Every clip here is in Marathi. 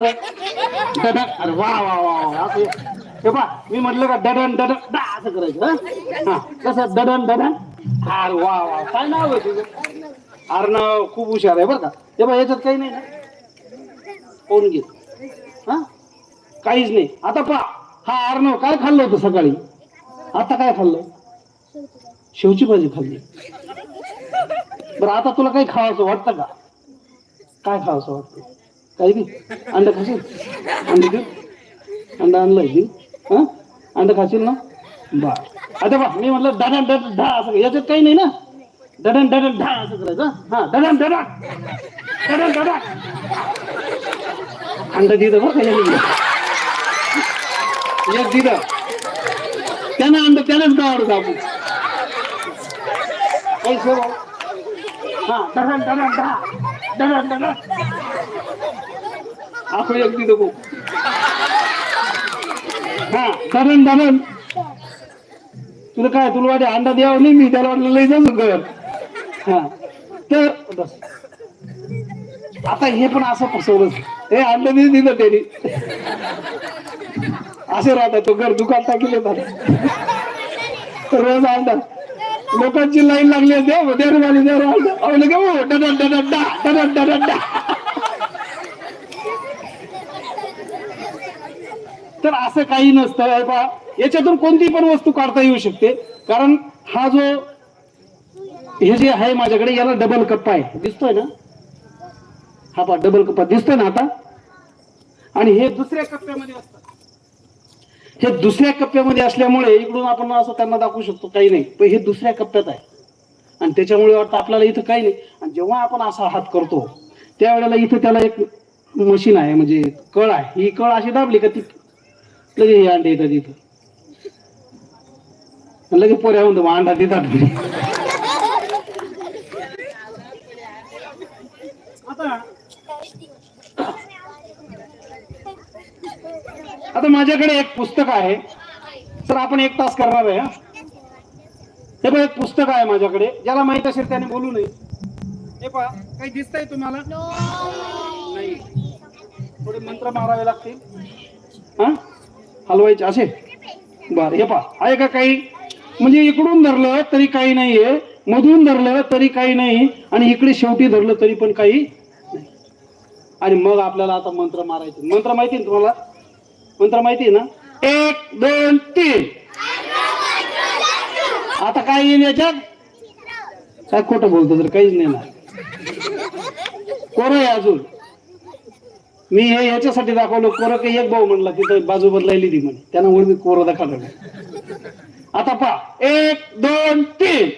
डडन. अरे वा वा वा वा असं हे पहा मी म्हटलं का डडन डडन डा असं करायचं. हा कसं डडन डडन. अरे वा वा काय नाव आहे तुझं? अर्णव खूप हुशार आहे बरं का. हे बघ याच्यात काही नाही ना कोण घे. हा काहीच नाही. आता पहा हा अर्णव काय खाल्लं होतं सकाळी? आता काय खाल्लं? शेवची भाजी खाल्ली. बरं आता तुला काही खावायचं वाटतं का? काय खावंसं वाटतं? काही नाही. अंड खाशील? अंड देऊ? अंड आणलंय देऊ? हा अंड खाशील ना? बर आता बा मी म्हटलं डडन डडन ढा असं याच्यात काही नाही ना. डडन डडन ढा असं करायचं. हा डडन डडन डडन डडन अंड दिलं बरं का एक दिलं त्यानं अंड त्यानंच गावावर आपण काही सेवा. हा डडन डडन ढा डडन डडन आपण एक दिलं भाऊ. हा डडन डडन तुला काय तुला वाटे अंडा द्यावं नाही मी त्याला वाटलं लई जाऊ घर. हा तर बस आता हे पण असं फसवलं. हे अंडा नाही दिलं त्यांनी असे राहतात. तो घर दुकान टाकले रोज अंडा लोकांची लाईन लागली देव देववाली देव डडन डडन डा डडन डडन डा. तर असं काही नसतं बा. याच्यातून कोणती पण वस्तू काढता येऊ शकते. कारण हा जो हे जे आहे माझ्याकडे याला डबल कप्पा आहे दिसतोय ना. हा पा डबल कप्पा दिसतोय ना आता. आणि हे दुसऱ्या कप्प्यामध्ये असतात. हे दुसऱ्या कप्प्यामध्ये असल्यामुळे इकडून आपण असं त्यांना दाखवू शकतो काही नाही. पण हे दुसऱ्या कप्प्यात आहे आणि त्याच्यामुळे वाटतं आपल्याला इथं काही नाही. आणि जेव्हा आपण असा हात करतो त्यावेळेला इथं त्याला एक मशीन आहे म्हणजे कळ आहे. ही कळ अशी दाबली का ती लगे हे अंडे येतात इथं. लगे पोऱ्या म्हणतो अंडा देतात. आता माझ्याकडे एक पुस्तक आहे. तर आपण 1 तास करणार आहे. हे बघ एक पुस्तक आहे माझ्याकडे. ज्याला माहित असेल त्याने बोलू नये. हे पहा काही दिसतंय तुम्हाला? नाही. थोडे मंत्र मारावे लागतील. हा हलवायचे असे. बर हे पहा आहे का काही? म्हणजे इकडून धरलं तरी काही नाहीये, मधून धरलं तरी काही नाही आणि इकडे शेवटी धरलं तरी पण काही नाही. आणि मग आपल्याला आता मंत्र मारायचे. मंत्र माहिती आहे तुम्हाला? मंत्र माहिती आहे ना? 1 2 3. आता काय येईल याच्यात? काय खोटं बोलतो तर काहीच नाही ना. कोरं आहे अजून. मी हे याच्यासाठी दाखवलं कोरं काही एक भाऊ म्हणला तिथं बाजू बदलायली ती म्हणे त्यानं म्हणून मी कोरं दाखवलं. आता पहा 1 2 3.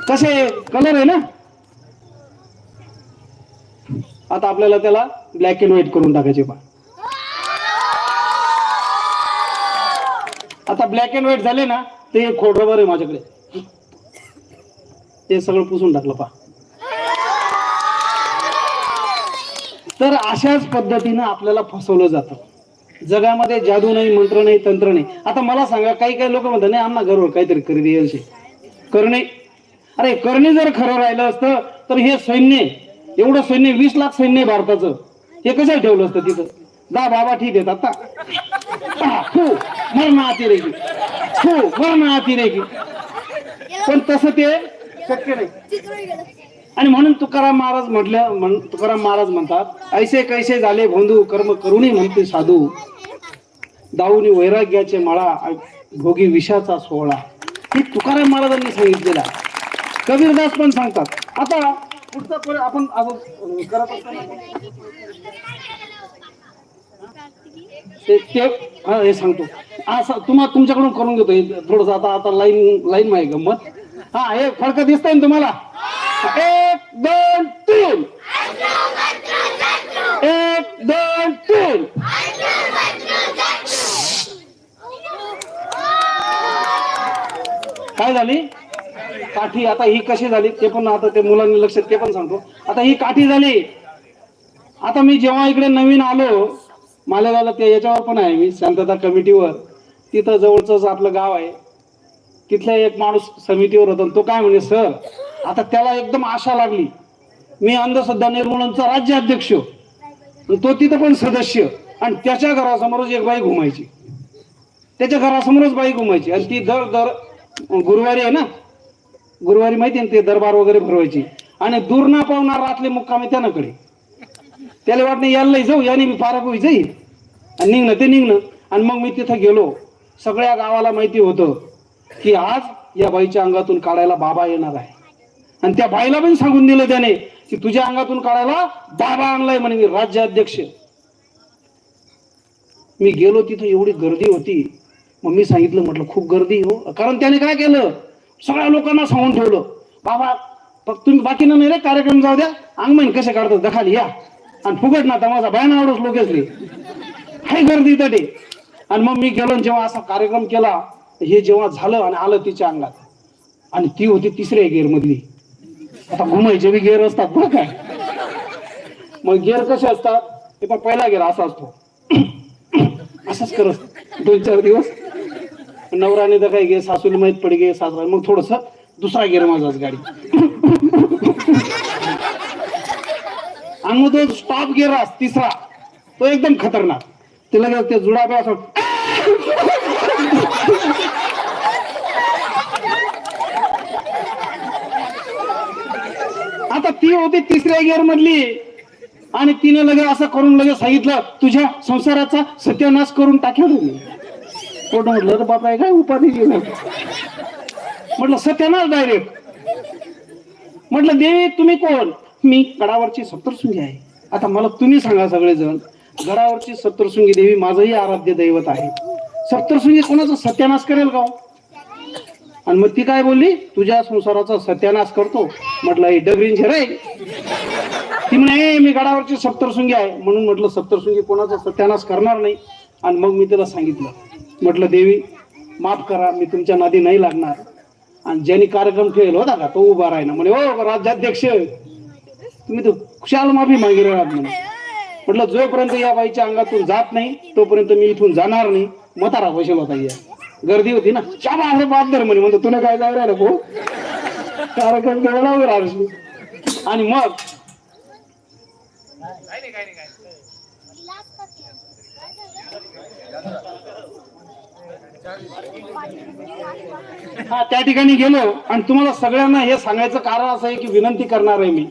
कसे कलर आहे ना. आता आपल्याला त्याला ब्लॅक अँड व्हाईट करून टाकायचे. पहा आता ब्लॅक अँड व्हाईट झाले ना. ते खोडरबर आहे माझ्याकडे. ते सगळं पुसून टाकलं. पहा तर अशाच पद्धतीनं आपल्याला फसवलं जातं. जगामध्ये जादू नाही, मंत्र नाही, तंत्र नाही. आता मला सांगा काही काही लोक म्हणतात नाही आम्हाला घरवर काहीतरी खरेदी यायचे करणे. अरे करणे जर खरं राहिलं असतं तर हे सैन्य एवढं सैन्य 20 लाख सैन्य भारताचं हे कशाला ठेवलं असतं तिथं? दा बाबा ठीक आहेत आता मरण अतिरेकी मरण अतिरेकी. पण तसं ते शक्य नाही. आणि म्हणून तुकाराम महाराज म्हणतात ऐसे कैसे झाले बंधू कर्म करुणी म्हणते साधू दाऊनी वैराग्याचे माळा भोगी विषाचा सोहळा. हे तुकाराम महाराजांनी सांगितलेलं आहे. कबीरदास पण सांगतात. आता पुढचा आपण असं करत असताना हे सांगतो असं तुमच्याकडून करून घेतो थोडस. आता लाईन माहिती गंमत. हा हे फडकं दिसतंय ना तुम्हाला? 1 2 3. 1 2 3. काय झाली काठी? आता ही कशी झाली ते पण आता ते मुलांनी लक्षात ते पण सांगतो. आता ही काठी झाली. आता मी जेव्हा इकडे नवीन आलो मालेगावला ते याच्यावर पण आहे मी शांतता कमिटीवर. तिथं जवळच आपलं गाव आहे. तिथला एक माणूस समितीवर होता. तो काय म्हणे सर आता त्याला एकदम आशा लागली, मी अंधश्रद्धा निर्मूलनचा राज्याध्यक्ष, तो तिथं पण सदस्य, आणि त्याच्या घरासमोरच एक बाई घुमायची, त्याच्या घरासमोरच बाई घुमायची. आणि ती दर गुरुवारी आहे ना, गुरुवारी माहिती ना ते दरबार वगैरे भरवायची. आणि दूर ना पावणार रातले मुक्कामी त्यानाकडे. त्याला वाटणे यायला जाऊ, याने मी पारा होई जाईल आणि निघणं ते निघणं. आणि मग मी तिथं गेलो. सगळ्या गावाला माहिती होतं की आज या बाईच्या अंगातून काढायला बाबा येणार आहे. आणि त्या बाईला पण सांगून दिलं त्याने की तुझ्या अंगातून काढायला बाबा आणलाय म्हणे, मी राज्याध्यक्ष. मी गेलो तिथं, एवढी गर्दी होती. मग मी सांगितलं, म्हटलं खूप गर्दी हो. कारण त्याने काय केलं, सगळ्या लोकांना सांगून ठेवलं, बाबा फक्त तुम्ही बाकीनं नाही रे, कार्यक्रम जाऊ द्या, अंगमेन कसे काढतात दखाली या, आणि फुगट ना तमाशा बाय ना आवडच लोक असले हाय गर्दी तटे. आणि मग मी गेलो, जेव्हा असा कार्यक्रम केला, हे जेव्हा झालं आणि आलं तिच्या अंगात, आणि ती होती तिसऱ्या गेअर मधली. आता घुमायचे बी गेअर असतात बरं काय. मग गेअर कसे असतात, हे पण पहिला गेअर असा असतो, असंच करत 2-4 दिवस. नवराने तर काही गे, सासूला माहित पडी गे, सासरा मग थोडस दुसरा गेअर माझाच गाडी. आणि मग तो स्टॉप गेअर तिसरा, तो एकदम खतरनाक. तिला ते जुडाबे असं. आता ती होती तिसऱ्या गिअर मधली, आणि तिने लगे असं करून लगे सांगितलं, तुझ्या संसाराचा सत्यानाश करून टाकेल मी. पोट म्हटलं तर बापा काय उपाधी गेलं, म्हटलं सत्यानाश डायरेक्ट. म्हटलं देवी तुम्ही कोण, मी गडावरची सप्तशृंगी आहे. आता मला तुम्ही सांगा सगळेजण, गडावरची सप्तशृंगी देवी माझंही आराध्य दैवत आहे, सप्तशृंगी कोणाचा सत्यानाश करेल का? आणि मग ती काय बोलली, तुझ्या संसाराचा सत्यानाश करतो. म्हटलं हे डगरींचे रे. ती म्हणे मी गडावरची सप्तशृंगी आहे. म्हणून म्हटलं सप्तशृंगी कोणाचा सत्यानाश करणार नाही. आणि मग मी तिला सांगितलं, म्हटलं देवी माफ करा, मी तुमच्या नादी नाही लागणार. आणि ज्यांनी कार्यक्रम ठेवला होता का तो उभा राहिला. म्हणे हो राज्याध्यक्ष, तुम्ही तर खुशाल माफी मागे राहत म्हणे. म्हटलं जोपर्यंत या बाईच्या अंगातून जात नाही तोपर्यंत मी इथून जाणार नाही. म्हातारा बसेल होता, या गर्दी होती ना, चाबा अरे बापदर म्हणे. म्हणतो तुला काय जाऊ राहिलं भाऊ, कार्यक्रम करायला वगैरे आरसली. आणि मग हा त्या ठिकाणी गेलो. आणि तुम्हाला सगळ्यांना हे सांगायचं कारण असं आहे की विनंती करणार आहे मी,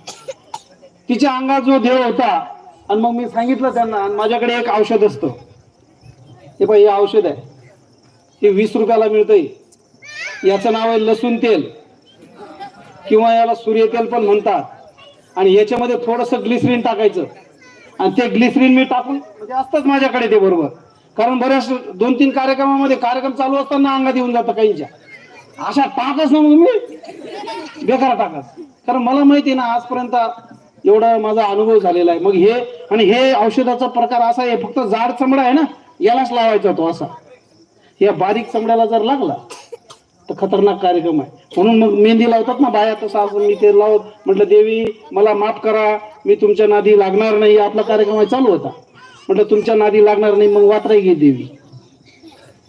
तिच्या अंगात जो देव होता. आणि मग मी सांगितलं त्यांना, माझ्याकडे एक औषध असतं, हे पाहिजे हे औषध आहे, हे 20 रुपयाला मिळतंय. याचं नाव आहे लसूण तेल, किंवा याला सूर्य तेल पण म्हणतात. आणि याच्यामध्ये थोडंसं ग्लिसरीन टाकायचं. आणि ते ग्लिसरीन मी टाकून, म्हणजे असतंच माझ्याकडे ते बरोबर, कारण बऱ्याच 2-3 कार्यक्रमामध्ये कार्यक्रम चालू असताना अंगात येऊन जातं काहींच्या. अशा टाकच ना मग मी बेकार टाकच, कारण मला माहिती आहे ना आजपर्यंत एवढा माझा अनुभव झालेला आहे. मग हे, आणि हे औषधाचा प्रकार असा आहे, फक्त जाड चमडा आहे ना यालाच लावायचा तो असा. या बारीक चमड्याला जर लागला तर खतरनाक कार्यक्रम आहे. म्हणून मग मेहंदी लावतात ना बाया, तसं असं मी ते लावत. म्हटलं देवी मला माफ करा, मी तुमच्या नादी लागणार नाही. आपला कार्यक्रम चालू होता. म्हटलं तुमच्या नादी लागणार नाही. मग वात्राई घे देवी,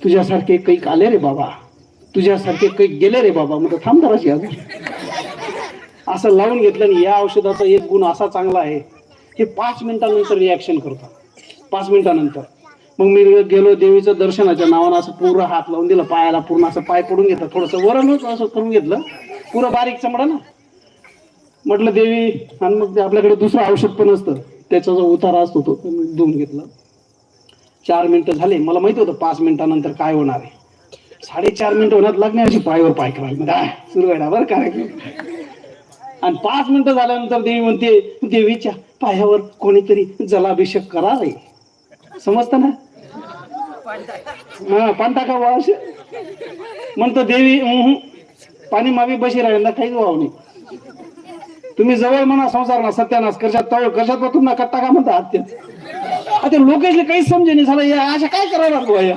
तुझ्यासारखे कैक आले रे बाबा, तुझ्यासारखे कैक गेले रे बाबा. म्हटलं थांब जराशी अजून. असं लावून घेतलं. आणि या औषधाचा एक गुण असा चांगला आहे, हे 5 मिनिटांनंतर रिॲक्शन करतं. 5 मिनिटांनंतर. मग मी गेलो देवीचं दर्शनाच्या नावानं, असं पूर्ण हात लावून दिलं पायाला, पूर्ण असं पाय पडून घेतलं, थोडंसं वरणच असं करून घेतलं, पुरं बारीक चमडा ना. म्हटलं देवी, आणि मग आपल्याकडे दुसरं औषध पण असतं, त्याचा जो उतारा असतो तो धुवून घेतलं. 4 मिनिटं झाले. मला माहिती होतं 5 मिनिटांनंतर काय होणार आहे. 4.5 मिनिटं होण्यात लागणे अशी पायावर पाय करायला सुरू व्हायला बरं कार्यक्रम. आणि 5 मिनिटं झाल्यानंतर देवी म्हणते, देवीच्या पायावर कोणीतरी जलाभिषेक करा रे. समजतं ना, हा पान टाका वाश म्हणतो देवी. पाणी मावी बशी राहिला काहीच वाव नाही. तुम्ही जवळ म्हणा संसार ना सत्यानाश करशात तळ करशात व तुम्हाला कट्टा का म्हणता तेच. आता लोकेशला काहीच समजे नाही झालं, या अशा काय करावं लागतो या.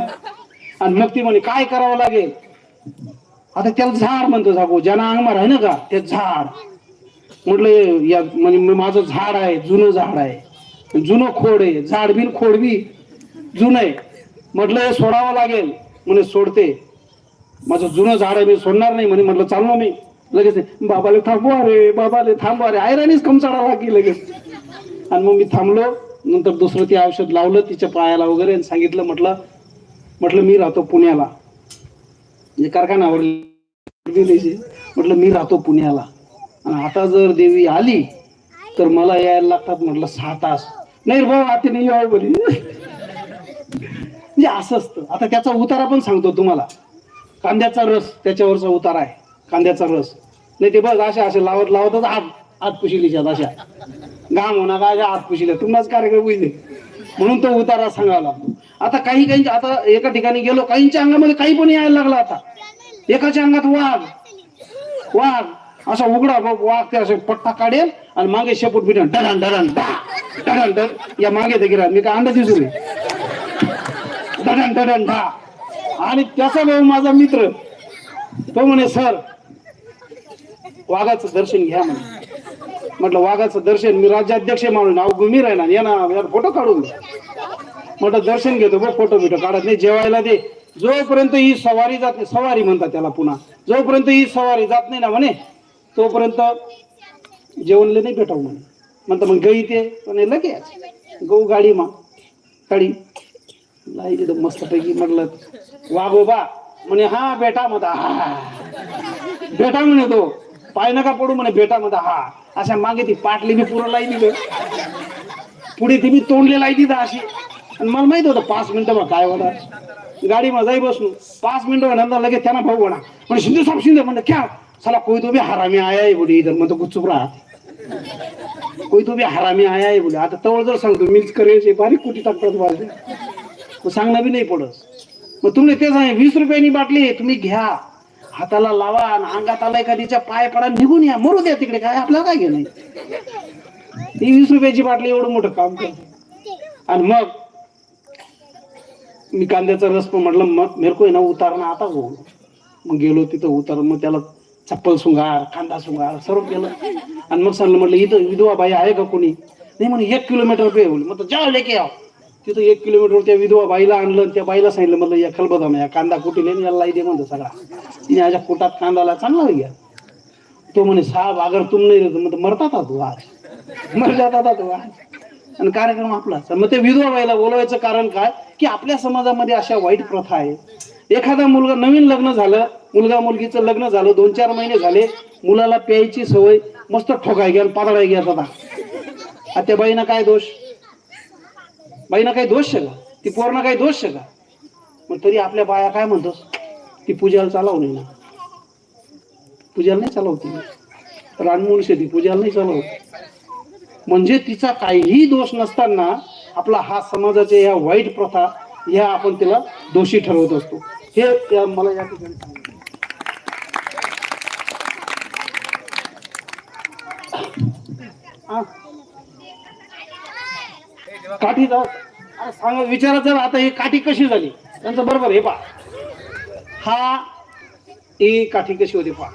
आणि मग ती म्हणे काय करावं लागेल. आता त्याला झाड म्हणतो जागो, ज्यांना अंगमार आहे ना का ते झाड. म्हटलं या म्हणजे माझं झाड आहे, जुनं झाड आहे, जुनं खोड आहे, झाड बिन खोड बी जुनं आहे. म्हटलं हे सोडावं लागेल. म्हणे सोडते, माझं जुनं झाड आहे मी सोडणार नाही म्हणे. म्हटलं चाललो मी. लगेच बाबाले थांबवा रे, बाबाले थांबवा रे, आयराणीच कमचाडा लागली लगेच. आणि मग मी थांबलो. नंतर दुसरं ते औषध लावलं तिच्या पायाला वगैरे आणि सांगितलं, म्हटलं मी राहतो पुण्याला, म्हणजे कारखान्यावर म्हटलं मी राहतो पुण्याला, आणि आता जर देवी आली तर मला यायला लागतात म्हटलं 6 तास. नाही रे भाऊ आता नाही यावं बोली. म्हणजे असं असतं. आता त्याचा उतारा पण सांगतो तुम्हाला. कांद्याचा रस त्याच्यावरचा उतारा आहे, कांद्याचा रस. नाही ते बघ अशा असे लावत लावतच आत पुशिलीच्यात अशा घाम होणार का अशा आत पुशिल्या तुम्हाच कार्यक्रम होईल, म्हणून तो उतारा सांगावा लागतो. आता काही आता एका ठिकाणी गेलो, काहींच्या अंगामध्ये काही पण यायला लागला. आता एकाच्या अंगात वाघ असा उघडा वाघ ते असं पट्टा काढेल आणि मागे शेपूट पिटन डडन डडन डडन डन या मागे ते गिरा. मी काय अंदाज दिसू डडन डडन डा. आणि त्याचा भाऊ माझा मित्र तो म्हणे सर वाघाचं दर्शन घ्या म्हणे. म्हटलं वाघाचं दर्शन, मी राज्याध्यक्ष म्हणून नाव गुमी राहिला या ना फोटो काढून. म्हटलं दर्शन घेतो बघ, फोटो बिटो काढत नाही. जेवायला दे. जोपर्यंत ही सवारी जात नाही, सवारी म्हणतात त्याला पुन्हा, जोपर्यंत ही सवारी जात नाही ना म्हणे तोपर्यंत जेवणले नाही भेटावं म्हणे. म्हणतं मग गई ते म्हणे लगेच गहू गाडी काढी लाईट मस्तपैकी. म्हटलं वाघोबा म्हणे हा बेटा मधा हा बेटा म्हणे, तो पाय नका पडू म्हणे बेटा मधा हा. अशा मागे ती पाटली मी पुरं लाई दिलं, पुढे ती मी तोंडले लाई दिलं अशी. आणि मला माहित होतं 5 मिनिटं मग काय होणार. गाडी मजाही बसलो 5 मिनिटं नंतर लगेच त्यांना भाऊ म्हणा म्हणजे शिंदे साहेब शिंदे म्हणलं क्या साला कोई तो भी हरामी आया आहे बोली इधर. म्हणतो गुपचूप राहा, कोई तो भी हरामी आया आहे बोली. आता तवळ जर सांगतो मिल्क करायचे बारीक कुठे टाकतात माझे, मग सांगणं बी नाही पडत. मग तुम्ही ते सांग 20 रुपयानी बाटली तुम्ही घ्या, हाताला लावा आणि अंगात आला एखादीच्या पाय पडा निघून या, मरू द्या तिकडे, काय आपल्याला काय घेणं. ही 20 रुपयाची बाटली एवढं मोठं काम करते. आणि मग मी कांद्याचा रस पण म्हटलं मग मेरे को ना उतारणं आता हो. मग गेलो तिथं उतार, मग त्याला चप्पल सुंगार कांदा सुंगार सर्व केलं. आणि मग सांगलं म्हटलं इथं विधवा बाई आहे का कोणी. नाही म्हणे 1 किलोमीटर पे बोल. मग जा लेके आव. तिथं 1 किलोमीटर त्या विधवा बाईला आणलं. त्या बाईला सांगितलं म्हटलं या खलबदाम या कांदा कुटीले याला लाई दे म्हणतो सगळा. तिने माझ्या पोटात कांदाला चांगला घ्या. तो म्हणे साहेब अगर तुम नाही रहते मग मरतात तू आज, मर जातात तू आज. आणि कार्यक्रम आपलाच. मग ते विधवा बाईला बोलवायचं कारण काय की आपल्या समाजामध्ये अशा वाईट प्रथा आहे. एखादा मुलगा नवीन लग्न झालं, मुलगा मुलगीचं लग्न झालं 2-4 महिने झाले, मुलाला प्यायची सवय, मस्त ठोकाय घ्या पातळाय घ्या. आता त्या बाईना काय दोष, बाईना काही दोष आहे का, ती पोरणं काही दोष आहे का. मग तरी आपल्या बाया काय म्हणतोस ती पूजाला चालवू नाही ना, पूजाला नाही चालवती, रानमूळ शेती पूजाला नाही चालवत. म्हणजे तिचा काहीही दोष नसताना आपला हा समाजाच्या या वाईट प्रथा ह्या आपण तिला दोषी ठरवत असतो. हे मला या ठिकाणी काठी सांग विचारा जर आता ही काठी कशी झाली त्यांचं बरोबर. हे पहा हा ही काठी कशी होती पहा,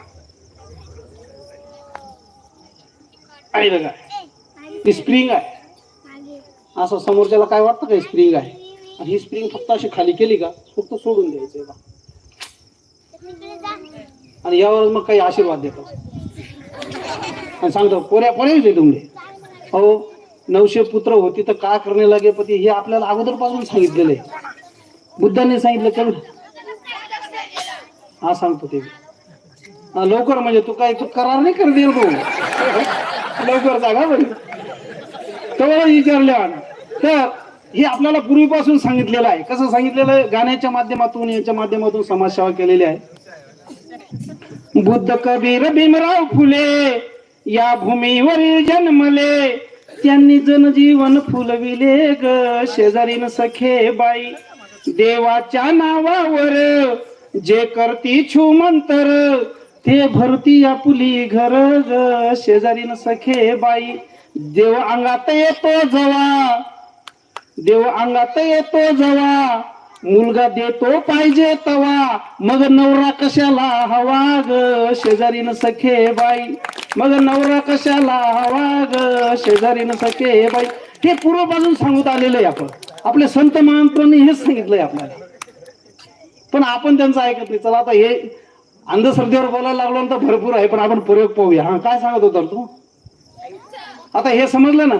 आहे बघा ही स्प्रिंग आहे. असं समोरच्याला काय वाटतं का स्प्रिंग आहे, आणि ही स्प्रिंग फक्त अशी खाली केली का फक्त सोडून द्यायचं बा. आणि यावर मग काही आशीर्वाद देतात आणि सांगतो पोऱ्या पोऱ्या तुमले हो 900 पुत्र होती तर का करणे लागे पती. हे आपल्याला अगोदरपासून सांगितलेलं आहे, बुद्धाने सांगितलं तर हा सांगतो ते लवकर. म्हणजे तू करार नाही कर देऊ लवकर जागा बरी तेवढं विचारल्या. तर हे आपल्याला पूर्वीपासून सांगितलेलं आहे. कसं सांगितलेलं आहे, गाण्याच्या माध्यमातून याच्या माध्यमातून समाजसेवा केलेली आहे. बुद्ध कबीर भीमराव फुले या भूमीवर जन्मले, त्यांनी जनजीवन फुलविले ग. शेजारीन सखे बाई देवाच्या नावावर, जे करती छुमंतर ते भरती आपुली घर ग. शेजारीन सखे बाई देव अंगात येतो जवा, देव अंगात येतो जवा, मुलगा देतो पाहिजे तवा, मग नवरा कशाला हवा ग. शेजारीन सखे बाई मग नवरा कशाला हवा ग. शेजारीन सखे बाई. हे पूर्वपासून सांगत आलेलं आहे आपण, आपले संत महात्मांनी हेच सांगितलंय आपल्याला, पण आपण त्यांचं ऐकत नाही. चला आता हे अंधश्रद्धेवर बोलायला लागलो तर भरपूर आहे, पण आपण प्रयोग पाहूया. हा, काय सांगत होता तू? आता हे समजलं ना,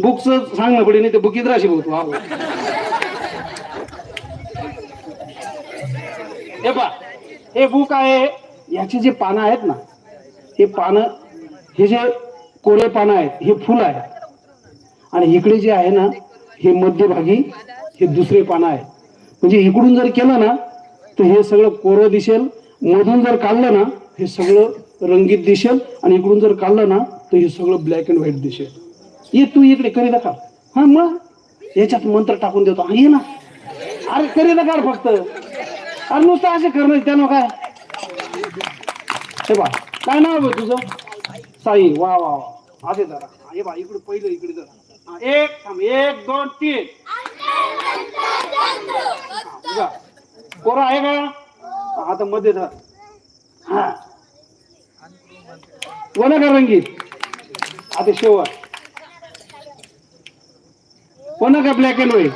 बुकच सांगणं पडे, नाही ते बुकीत राशी बघतो. हे पा, हे बुक आहे. याची जे पानं आहेत ना, हे पानं, हे जे कोरे पानं आहेत, हे फुल आहे. आणि इकडे जे आहे ना, हे मध्यभागी हे दुसरे पानं आहे. म्हणजे इकडून जर केलं ना तर हे सगळं कोरं दिसेल, मधून जर काढलं ना हे सगळं रंगीत दिसेल, आणि इकडून जर काढलं ना तर हे सगळं ब्लॅक अँड व्हाईट दिसेल. ये तू इकडे करी दाखव. हा, मग याच्यात मंत्र टाकून देतो. हा, ये ना. अरे करी दाखव फक्त. अरे नुसतं असे करणं त्यानं काय. हे बा, काय नाव आहे तुझं? साई. वा वा वा. असे जरा हे बा, इकडे पहिलं इकडे जरा. एक थांब, 1 2 3. कोरा आहे का? आता मध्ये धर. हा, कोणा का रंगीत? आता शेवट कोणा का ब्लॅक अँड व्हाईट?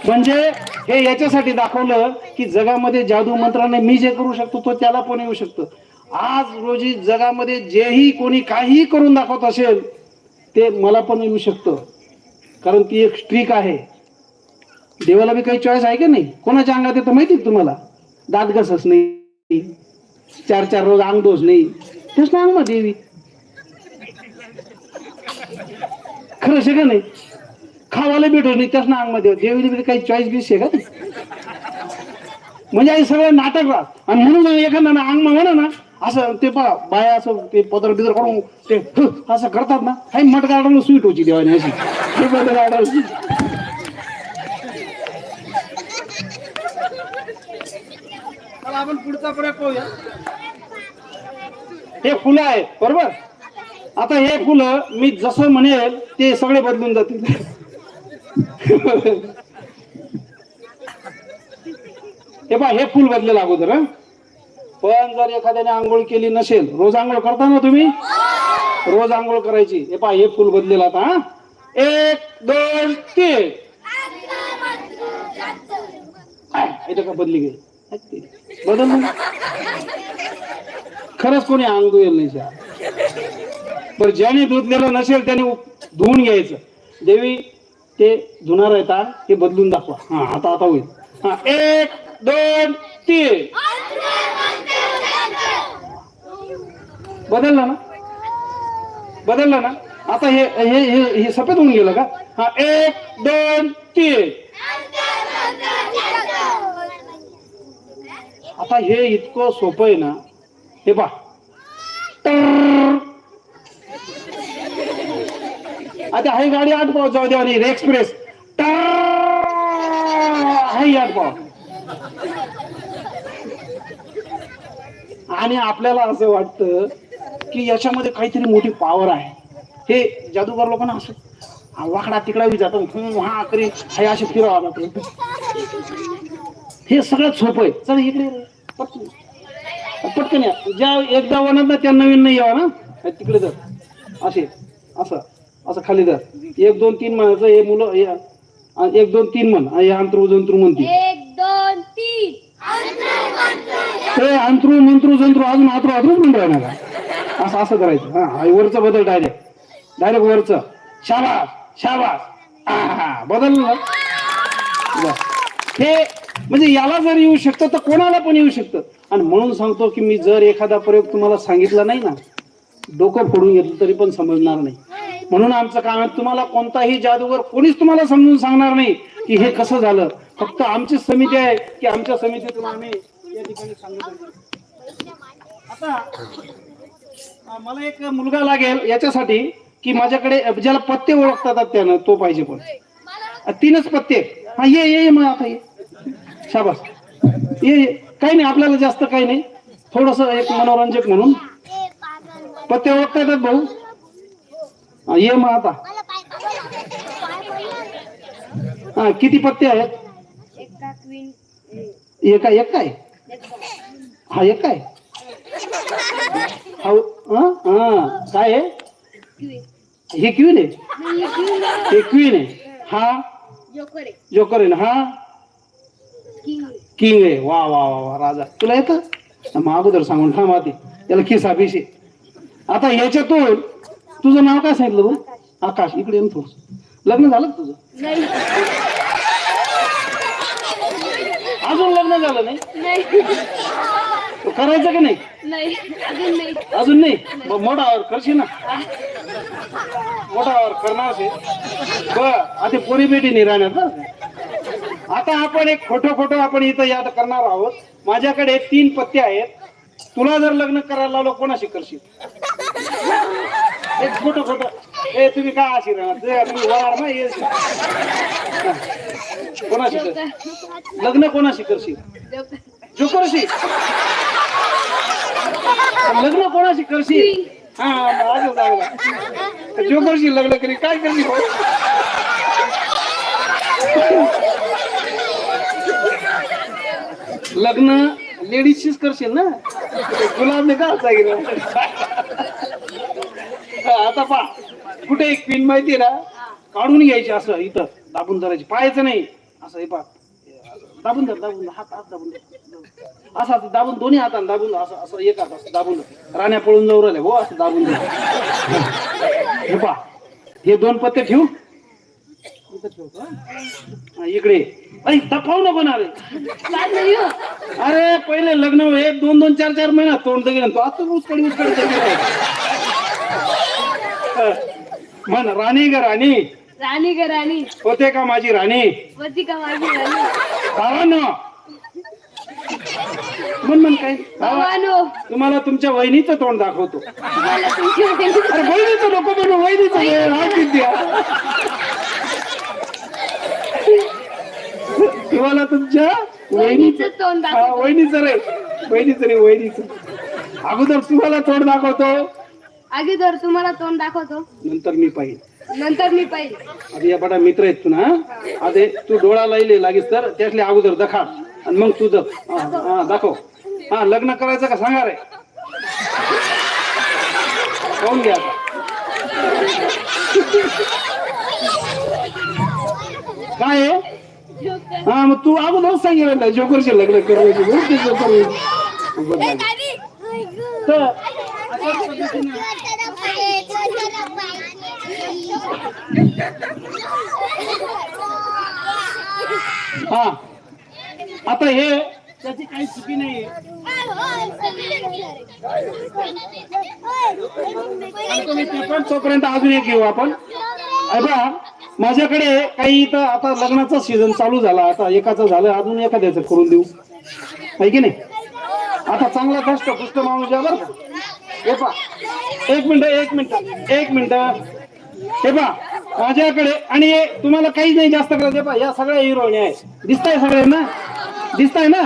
म्हणजे हे याच्यासाठी दाखवलं की जगामध्ये जादू मंत्राने मी जे करू शकतो तो त्याला पण येऊ शकतं. आज रोजी जगामध्ये जेही कोणी काही करून दाखवत असेल ते मला पण येऊ शकतं, कारण ती एक स्ट्रीक आहे. देवाला बी काही चॉईस आहे का नाही? कोणाच्या अंगात येतं माहिती तुम्हाला? दात घसच नाही, 4 रोज अंग दोष नाही, तेच ना अंग देवी. खरंच आहे का नाही? खावायला भेटत नाही, त्याच ना अंगमध्ये देवीला काही चॉईस बीस आहे का? म्हणजे हे सगळं नाटक राहत. आणि म्हणून एखादा अंग म्हणा ना असं, ते पहा बाया असं ते पदर बिदर काढून ते असं करतात ना, हाय मट गार्डन स्वीट होती देवाने अशी. आपण पुढचा प्रयोग पाहूया. हे फुलं आहे बरोबर. आता हे फुलं मी जसं म्हणेल ते सगळे बदलून जातील. हे पहा, हे फुल बदलेल अगोदर. पण जर एखाद्याने आंघोळ केली नसेल, रोज आंघोळ करता ना तुम्ही? रोज आंघोळ करायची. हे पहा, हे फुल बदलेल आता. 1 2 3. इथं का बदली गेली? बदल खरंच कोणी अंग धुएल नाही. पण ज्याने धुतलेलं नसेल त्याने धुवून घ्यायचं. देवी ते धुणार आहेत, हे बदलून दाखवा. हा, आता आता होईल. हा, 1 2 3. बदलला ना? बदलला ना? आता हे हे हे सफेद होऊन गेलं का? हा, 1 2 3. आता हे इतकं सोपं आहे ना. हे पहा, आता हाय गाडी 8 पाव जाऊ द्या, आणि एक्सप्रेस हाय 8 पाव. आणि आपल्याला असं वाटतं की याच्यामध्ये काहीतरी मोठी पॉवर आहे. हे जादूगार लोकांना असं वाकडा तिकडा जातो, हा करी हाय असे फिरवा लागतो. हे सगळ्यात सोपं आहे. चल इकडे पटकन पटकन या. ज्या एकदा वनात ना त्या नवीन नाही यावं ना. तिकडे जर असे असं असं खाली जर 1 2 3 म्हणायचं. हे मुलं 1 2 3 म्हण. हे अंतरू जंतरू म्हणते. 1 2 3. ते अंतरू मंत्रू जंतरू अजून हातरू हातरूच म्हणून राहणार का? असं असं करायचं. हा, वरचं बदल डायरेक्ट वरचं. शाबास शाबास. हा, बदललं. हे म्हणजे याला जर येऊ शकतं तर कोणाला पण येऊ शकतं. आणि म्हणून सांगतो की मी जर एखादा प्रयोग तुम्हाला सांगितला नाही ना, डोकं फोडून घेतलं तरी पण समजणार नाही. म्हणून आमचं काम आहे, तुम्हाला कोणताही जादूगर कोणीच तुम्हाला समजून सांगणार नाही की हे कसं झालं. फक्त आमची समिती आहे की आमच्या समितीतून आम्ही या ठिकाणी सांगितलं. आता मला एक मुलगा लागेल याच्यासाठी की माझ्याकडे ज्याला पत्ते ओळखतात त्यानं तो पाहिजे. पण 3च पत्ते. हा, ये मग आता ये. शाबास. ये. काही नाही, आपल्याला जास्त काही नाही, थोडस एक मनोरंजक म्हणून. पत्ते ओळखता येतात भाऊ? ये मग आता. हा, किती पत्ते आहेत? एक काय? हा, एक काय? हा, काय आहे हे? क्वीन आहे. हे क्वीन आहे. हा जोकर आहे ना. हा किंग आहे. वा वा वा वा, राजा. तुला येतं? मग अगोदर सांगून थांब आधी त्याला खिसा बिशी. आता ह्याच्यातून तुझं नाव काय सांगितलं भाऊ? आकाश. इकडे येऊन थोडं. लग्न झालं का तुझं? नाही. अजून लग्न झालं नाही? नाही. करायचं का नाही? नाही. अजून नाही. अजून नाही? मग मोठावर करशील ना? मोठावर करणार आहे बर. आता पोरी बेटी नाही राहणार ना. आता आपण एक खोटं आपण इथं याद करणार आहोत. माझ्याकडे 3 पत्ते आहेत. तुला जर लग्न करायला लावलं कोणाशी करशील? एक खोटं ए तुम्ही काय अशी राहणार तुम्ही वरार ना हे. कोणाशी कर लग्न कोणाशी करशील? जोकरशी. लग्न कोणाशी करशील? हा माझं चांगलं जोकरशी लग्न करी काय करशील? लग्न लेडीजशीच करशील ना? गुलाबने का सांगितलं? आता पा कुठे एक पिन माहिती ना काढून घ्यायची असं इथं दाबून धरायची पाहायचं नाही असं हे पा दाबून धर हात दाबून धर असं दाबून दोन्ही हाताने दाबून असं असं एक हात असं दाबून राण्या पळून जाऊ राहिले हो असं दाबून धर. हे पा हे 2 पत्ते ठेवू इकडे तपाव नको ना रे. अरे पहिले लग्न 1 2 2 4 4 महिना तोंड गेलं तो आता उसकडी म्हण राणी ग राणी. राणी ग राणी. होते का माझी राणी? होती का माझी राणी? कारण म्हण काय तुम्हाला तुमच्या वहिनीचं तोंड दाखवतो. अरे बहिणीचं नको म्हणून वहिनीचं द्या. तुम्हाला तुमच्या वहिनीचं तोंड वहिनीचं रे वहिनीचं. अगोदर तुम्हाला तोंड दाखवतो. अगोदर तुम्हाला तोंड दाखवतो. नंतर मी पाहिजे. आधी या बडा मित्र आहेत तू ना. आधी तू डोळा लाईले लागीस तर त्यातले अगोदर दखा आणि मग तुझं दाखव. हा लग्न करायचं का सांगा रे. पाहून घ्या काय आहे. हा मग तू अगोदर सांगितलं जोकरशी लग्न करायचं. हा आता हे त्याची काही चुकी नाहीये. तोपर्यंत अजून एक घेऊ आपण. बा माझ्याकडे काही इथं आता लग्नाचा सीझन चालू झाला. आता एकाचं झालं अजून एखाद्याचं करून देऊ आहे की नाही. आता चांगला कष्ट माणूस द्या बरं. हे पा एक मिनिट हे पा माझ्याकडे आणि तुम्हाला काही नाही जास्त करायचं. पा या सगळ्या हिरोईन आहे दिसताय सगळ्यांना दिसताय ना.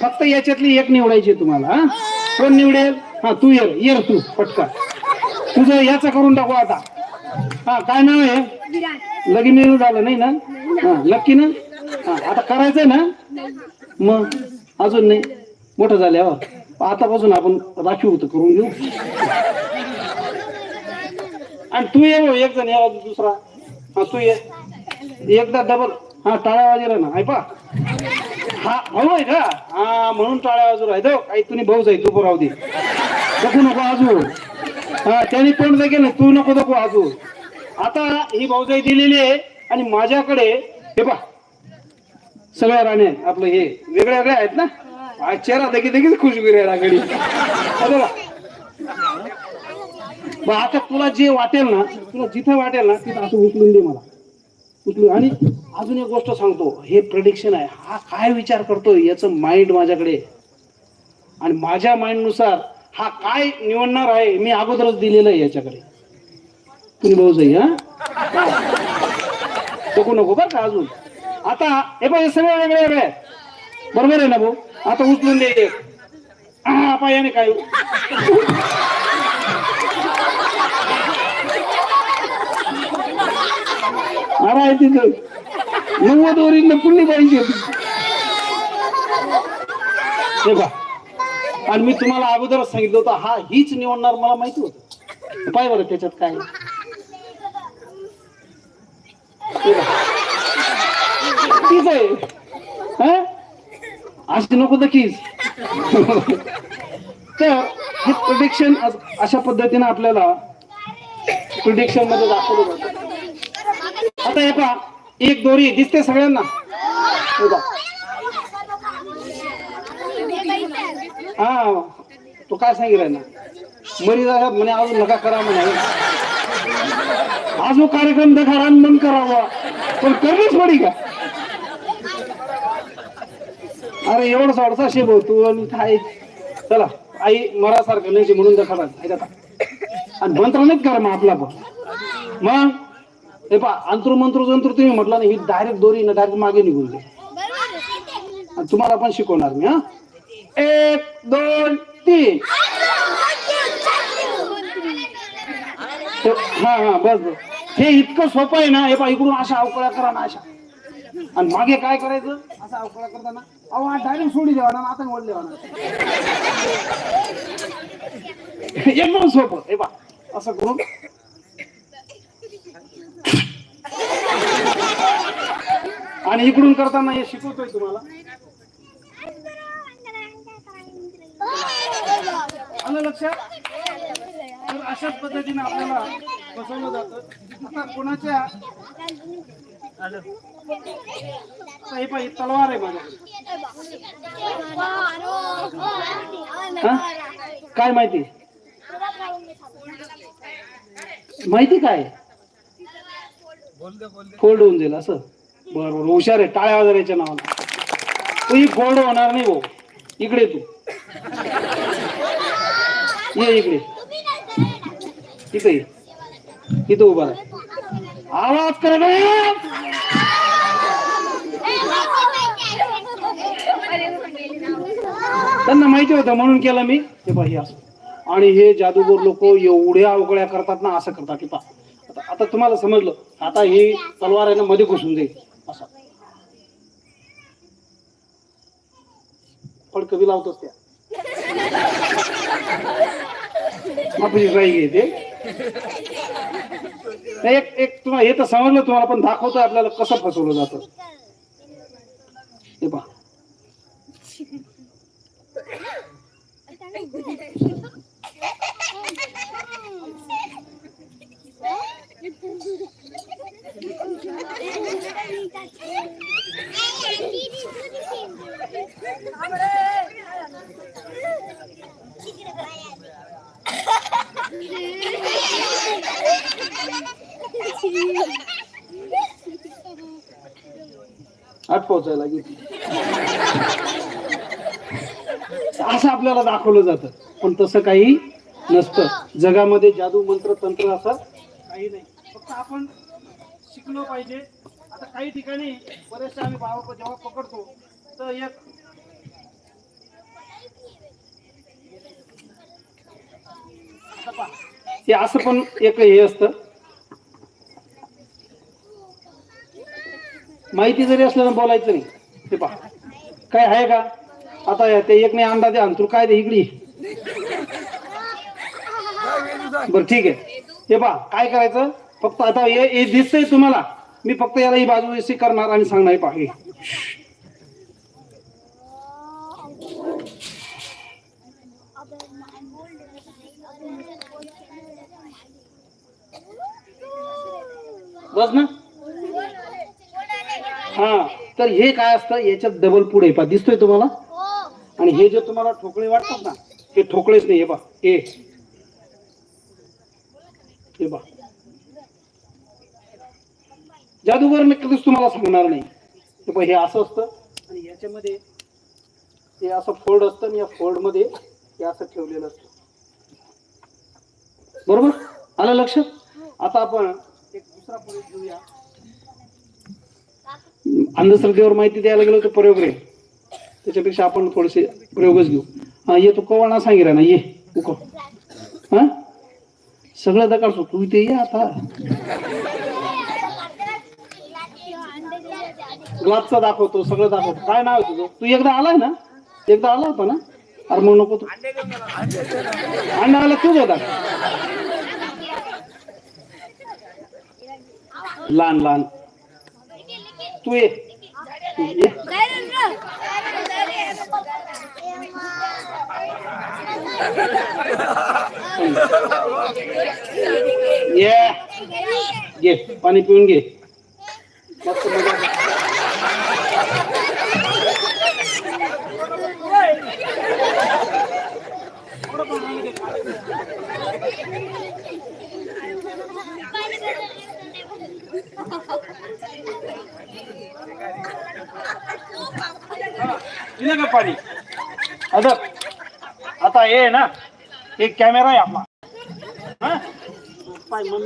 फक्त याच्यातली एक निवडायची तुम्हाला. हा कोण निवडेल? हा तू ये तू पटका तुझं याचं करून टाकू आता. हा काय नाव आहे? लगीन झालं नाही ना? हा नक्की ना? हा आता करायचंय ना? मग अजून नाही मोठं झाल्यावर आतापासून आपण राखीव होतं करून घेऊ. आणि तू ये एक जण या दुसरा. हा तू ये एकदा डबल. हा टाळ्या वाजेला ना ऐपा. हा भाऊ आहे का? हा म्हणून टाळ्या वाजू राहतो. काही तुम्ही भाऊ जाई तू राहू दे बघू नको आजू. हा त्याने तोंड देखील ना तू नको दाखवू आजू. आता ही भाऊजाई दिलेली आहे आणि माझ्याकडे हे पा सगळ्या राण्या आपलं हे वेगळ्या आहेत ना. चेहरा देखील खुशबीर आहे घडी. आता तुला जे वाटेल ना तुला जिथं वाटेल ना तिथं असं उचलून दे मला. उचलून. आणि अजून एक गोष्ट सांगतो. हे प्रेडिक्शन आहे. हा काय विचार करतोय याचं माइंड माझ्याकडे आणि माझ्या माइंड नुसार हा काय निवडणार आहे मी अगोदरच दिलेलं आहे याच्याकडे. तुम्ही भाऊ जाई हा बघू नको बरं का अजून. आता हे बघ सगळं वेगळे बरोबर आहे ना भाऊ. आता उचलून दे. हा याने काय अरे तिथं 90 वरील पुण्य पाहिजे. हे बघा आणि मी तुम्हाला अगोदरच सांगितलं होतं हा हीच निवडणार मला माहिती होतं. पाय बरं त्याच्यात काय तीच आहे. अशी नको नक्कीच. तर हे प्रिडिक्शन अशा पद्धतीने आपल्याला प्रिडिक्शन मध्ये दाखवलं जातं. आता हे पहा, एक दोरी दिसते सगळ्यांना. हे पहा. हा, तो काय सांगितलं ना, मरीज आहे म्हणे अजून नका करा म्हणे, हा जो कार्यक्रम देखारा मन करावा, पण करणीच पडी का. अरे एवढं सोडसा शेब तू आणि काय, चला आई मरासारखं नाही म्हणून देखाडा ऐका. आणि मंत्र नाहीत करा मग आपला पण. मग हे पहा, अंतरू मंत्र जंतरू तुम्ही म्हटलं नाही, ही डायरेक्ट दोरी ना डायरेक्ट मागे निघून दे. आणि तुम्हाला पण शिकवणार मी. हा, 1 2 3. हा हा, बस बस. हे इतकं सोपं आहे ना. हे पहा, इकडून अशा अवकळ्या करा ना अशा, आणि मागे काय करायचं, असं अवकळा करताना अहो हा डायरेक्ट सोडी द्यावा ना, आता वळ द्यावा ना. एकदम सोपं. हे पहा, असं करून आणि इकडून करताना हे शिकवतोय तुम्हाला. आलं लक्षात. तर अशाच पद्धतीने आपल्याला बसवलं जातं. आता कोणाच्या हे पाहिजे तलवार आहे माझ्याकडे. काय माहिती माहिती काय, फोल्ड होऊन जाईल असं. बरोबर, हुशार आहे. टाळ्या वाजवायच्या नावानं. तूही फोल्ड होणार नाही भाऊ. इकडे तू ये, इकडे इथे ये, इथं उभा आहे. आवाज कर ना. त्यांना माहिती होतं म्हणून केलं मी. हे पाहिजे असं. आणि हे जादूगर लोक एवढ्या अवघड्या करतात ना, असं करतात की पहा. आता तुम्हाला समजलं. आता ही तलवार आहे ना, मध्ये घुसून जाईल असं. फडकबी लावतोच त्या आपली राई घेते. एक तुम्हाला हे तर समजलं, तुम्हाला पण दाखवतोय आपल्याला कसं फसवलं जातं. हे पहा, आत पोहोचायला गेली. असं आपल्याला दाखवलं जातं, पण तसं काही नसतं. जगामध्ये जादू मंत्र तंत्र असं काही नाही. फक्त आपण शिकलो पाहिजे. आता काही ठिकाणी बरेचसे आम्ही भाव जेव्हा पकडतो तर एक हे असं पण एक हे असतं. माहिती जरी असलं ना बोलायचं नाही. ते पहा, काय आहे का. आता ते एक नाही अंडा दे अंतरू काय दे इकडे. बर ठीक आहे. हे पहा काय करायचं. फक्त आता हे दिसतंय तुम्हाला, मी फक्त याला ही बाजू अशी करणार आणि सांगणार. हे पहा, बस ना. हा, तर हे काय असतं, याच्यात डबल पुढे पहा दिसतोय तुम्हाला. आणि हे जे तुम्हाला ठोकळे वाटतात ना, हे ठोकळेच नाही. हे पहा, हे पहा, जादूगर मी कधीच तुम्हाला सांगणार नाही. हे पहा, हे असं असतं आणि याच्यामध्ये हे असं फोल्ड असतं आणि या फोल्ड मध्ये हे असं ठेवलेलं असतं. बरोबर, आलं लक्षात. आता आपण एक दुसरा प्रयोग घेऊया. अंधश्रद्धेवर माहिती द्यायला गेलो तर प्रयोग रे, त्याच्यापेक्षा आपण थोडेसे प्रयोगच घेऊ. हा, ये तू कवाना सांगितलं ना, ये तू हा सगळं दकाळसो तू इथे ये. आता ग्लासचा दाखवतो, सगळं दाखवतो. काय नाव आहे तुझं. तू एकदा आलाय ना, एकदा आला होता ना. अरे मग नको तू अण्णा आला तूच होता. लहान लहान तू ये. ये घे पाणी पिऊन घे मस्त मजा पिलं का पाणी आता हे ना एक कॅमेरा आहे आपला हा? पाय